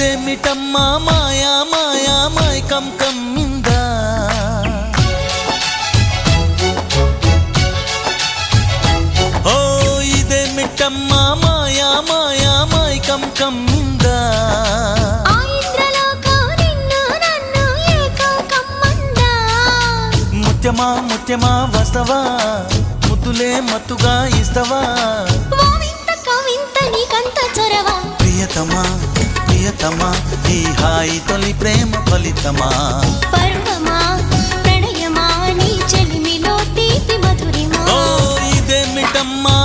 ఇదేమిటమ్మా మాయా మాయా మైకం కమ్మిందా ఓ ఇదేమిటమ్మా మాయా మాయా మైకం కమ్మిందా ముత్యమా ముత్యమా వస్తవా ముద్దులే మత్తుగా ఇస్తవా ప్రియతమా ప్రియతమా ఈ హాయి తొలి ప్రేమ ఫలితమా పర్వమా ప్రణయమా నీ చెలిమిలో తీపి మధురిమా ఓ ఇదేమిటమ్మా